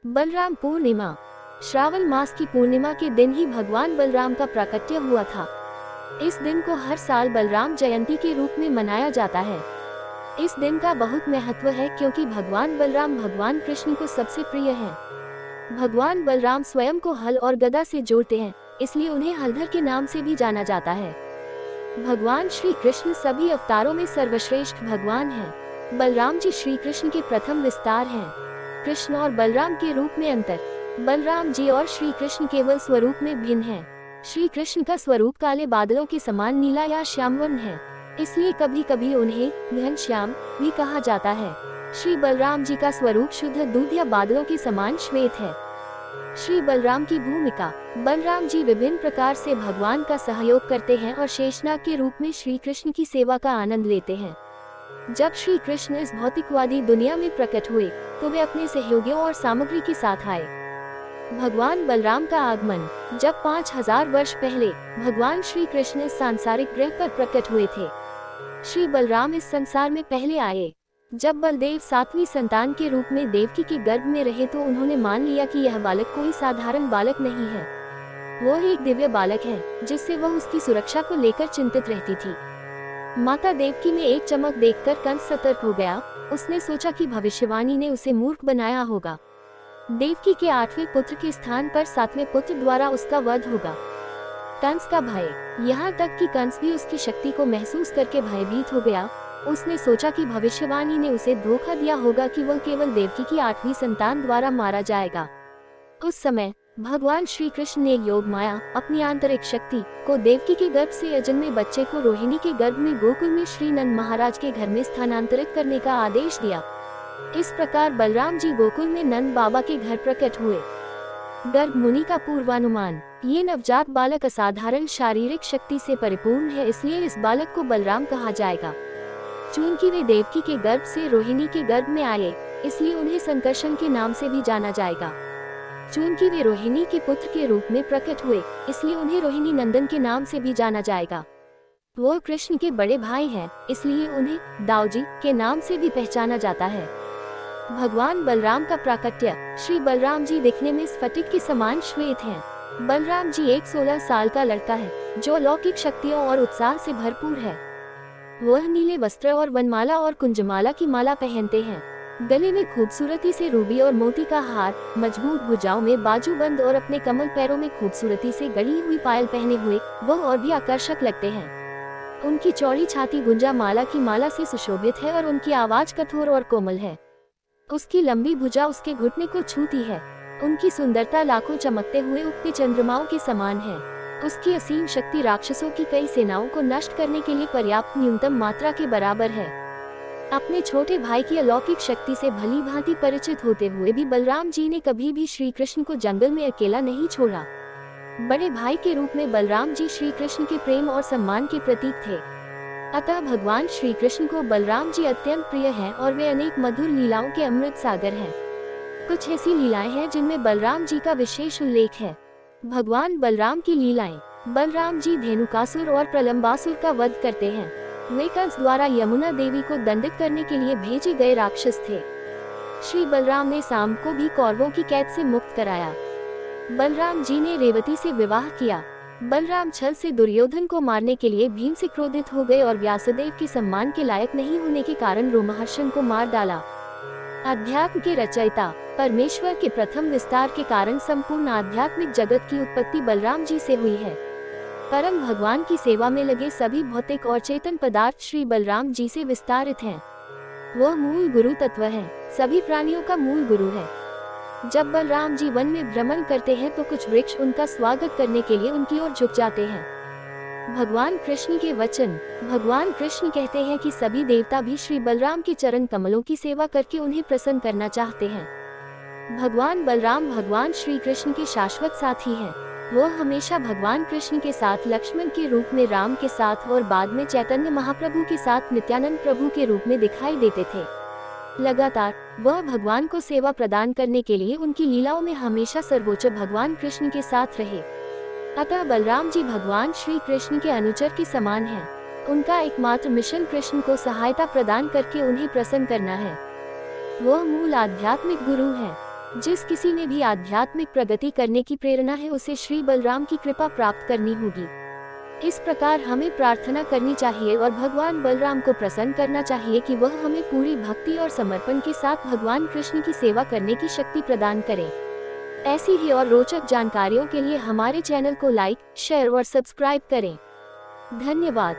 बलराम पूर्णिमा। श्रावण मास की पूर्णिमा के दिन ही भगवान बलराम का प्राकट्य हुआ था। इस दिन को हर साल बलराम जयंती के रूप में मनाया जाता है। इस दिन का बहुत महत्व है क्योंकि भगवान बलराम भगवान कृष्ण को सबसे प्रिय हैं। भगवान बलराम स्वयं को हल और गदा से जोड़ते हैं, इसलिए उन्हें हलधर के नाम से भी जाना जाता है। भगवान श्री कृष्ण सभी अवतारों में सर्वश्रेष्ठ भगवान हैं। बलराम जी श्री कृष्ण के प्रथम विस्तार हैं। कृष्ण और बलराम के रूप में अंतर। बलराम जी और श्री कृष्ण केवल स्वरूप में भिन्न हैं। श्री कृष्ण का स्वरूप काले बादलों के समान नीला या श्यामवर्ण है, इसलिए कभी कभी उन्हें घनश्याम भी कहा जाता है। श्री बलराम जी का स्वरूप शुद्ध दूध या बादलों के समान श्वेत है। श्री बलराम की भूमिका। बलराम जी विभिन्न प्रकार से भगवान का सहयोग करते हैं और शेषनाग के रूप में श्री कृष्ण की सेवा का आनंद लेते हैं। जब श्री कृष्ण इस भौतिकवादी दुनिया में प्रकट हुए तो वे अपने सहयोगियों और सामग्री के साथ आए। भगवान बलराम का आगमन। जब 5000 वर्ष पहले भगवान श्री कृष्ण इस सांसारिक ग्रह पर प्रकट हुए थे। श्री बलराम इस संसार में पहले आए। जब बलदेव 7वीं संतान के रूप में देवकी के गर्भ में रहे तो उन्होंने मान लिया कि यह बालक कोई साधारण बालक नहीं है, वो एक दिव्य बालक है जिससे वह उसकी सुरक्षा को लेकर चिंतित रहती थी। माता देवकी में एक चमक देखकर कंस सतर्क हो गया। उसने सोचा कि भविष्यवाणी ने उसे मूर्ख बनाया होगा। देवकी के 8वें पुत्र के स्थान पर 7वें पुत्र द्वारा उसका वध होगा। कंस का भय। यहाँ तक कि कंस भी उसकी शक्ति को महसूस करके भयभीत हो गया। उसने सोचा कि भविष्यवाणी ने उसे धोखा दिया होगा कि वह केवल देवकी की 8वीं संतान द्वारा मारा जाएगा। उस समय भगवान श्री कृष्ण ने योग माया अपनी आंतरिक शक्ति को देवकी के गर्भ से अजन्मे बच्चे को रोहिणी के गर्भ में गोकुल में श्री नंद महाराज के घर में स्थानांतरित करने का आदेश दिया। इस प्रकार बलराम जी गोकुल में नंद बाबा के घर प्रकट हुए। गर्भ मुनि का पूर्वानुमान। ये नवजात बालक असाधारण शारीरिक शक्ति से परिपूर्ण है, इसलिए इस बालक को बलराम कहा जाएगा। चूंकि वे देवकी के गर्भ से रोहिणी के गर्भ में आए, इसलिए उन्हें संकर्षण के नाम से भी जाना जाएगा। चूंकि वे रोहिणी के पुत्र के रूप में प्रकट हुए, इसलिए उन्हें रोहिणी नंदन के नाम से भी जाना जाएगा। वो कृष्ण के बड़े भाई हैं, इसलिए उन्हें दाऊजी के नाम से भी पहचाना जाता है। भगवान बलराम का प्राकट्य। श्री बलराम जी दिखने में स्फटिक के समान श्वेत हैं। बलराम जी एक 16 साल का लड़का है जो अलौकिक शक्तियों और उत्साह से भरपूर है। वह नीले वस्त्र और वनमाला और कुंजमाला की माला पहनते हैं। गले में खूबसूरती से रूबी और मोती का हार, मजबूत भुजाओं में बाजूबंद और अपने कमल पैरों में खूबसूरती से गढ़ी हुई पायल पहने हुए वह और भी आकर्षक लगते हैं। उनकी चौड़ी छाती गुंजा माला की माला से सुशोभित है और उनकी आवाज कठोर और कोमल है। उसकी लंबी भुजा उसके घुटने को छूती है। उनकी सुंदरता लाखों चमकते हुए उगते चंद्रमाओं के समान है। उसकी असीम शक्ति राक्षसों की कई सेनाओं को नष्ट करने के लिए पर्याप्त न्यूनतम मात्रा के बराबर है। अपने छोटे भाई की अलौकिक शक्ति से भली भांति परिचित होते हुए भी बलराम जी ने कभी भी श्री कृष्ण को जंगल में अकेला नहीं छोड़ा। बड़े भाई के रूप में बलराम जी श्री कृष्ण के प्रेम और सम्मान के प्रतीक थे। अतः भगवान श्री कृष्ण को बलराम जी अत्यंत प्रिय हैं और वे अनेक मधुर लीलाओं के अमृत सागर हैं। कुछ ऐसी लीलाएं हैं जिनमें बलराम जी का विशेष उल्लेख है। भगवान बलराम की लीलाएं। बलराम जी धेनुकासुर और प्रलंबासुर का वध करते हैं। वे कंस द्वारा यमुना देवी को दंडित करने के लिए भेजे गए राक्षस थे। श्री बलराम ने साम को भी कौरवों की कैद से मुक्त कराया। बलराम जी ने रेवती से विवाह किया। बलराम छल से दुर्योधन को मारने के लिए भीम से क्रोधित हो गए और व्यासदेव के सम्मान के लायक नहीं होने के कारण रोमहर्षण को मार डाला। अध्यात्म के रचयिता। परमेश्वर के प्रथम विस्तार के कारण संपूर्ण आध्यात्मिक जगत की उत्पत्ति बलराम जी से हुई है। परम भगवान की सेवा में लगे सभी भौतिक और चेतन पदार्थ श्री बलराम जी से विस्तारित हैं। वह मूल गुरु तत्व है, सभी प्राणियों का मूल गुरु है। जब बलराम जी वन में भ्रमण करते हैं तो कुछ वृक्ष उनका स्वागत करने के लिए उनकी ओर झुक जाते हैं। भगवान कृष्ण के वचन। भगवान कृष्ण कहते हैं कि सभी देवता भी श्री बलराम के चरण कमलों की सेवा करके उन्हें प्रसन्न करना चाहते हैं। भगवान बलराम भगवान श्री कृष्ण के शाश्वत साथी हैं। वह हमेशा भगवान कृष्ण के साथ लक्ष्मण के रूप में राम के साथ और बाद में चैतन्य महाप्रभु के साथ नित्यानंद प्रभु के रूप में दिखाई देते थे। लगातार वह भगवान को सेवा प्रदान करने के लिए उनकी लीलाओं में हमेशा सर्वोच्च भगवान कृष्ण के साथ रहे। अतः बलराम जी भगवान श्री कृष्ण के अनुचर के समान हैं। उनका एकमात्र मिशन कृष्ण को सहायता प्रदान करके उन्हें प्रसन्न करना है। वह मूल आध्यात्मिक गुरु हैं। जिस किसी ने भी आध्यात्मिक प्रगति करने की प्रेरणा है उसे श्री बलराम की कृपा प्राप्त करनी होगी। इस प्रकार हमें प्रार्थना करनी चाहिए और भगवान बलराम को प्रसन्न करना चाहिए कि वह हमें पूरी भक्ति और समर्पण के साथ भगवान कृष्ण की सेवा करने की शक्ति प्रदान करें। ऐसी ही और रोचक जानकारियों के लिए हमारे चैनल को लाइक, शेयर और सब्सक्राइब करें। धन्यवाद।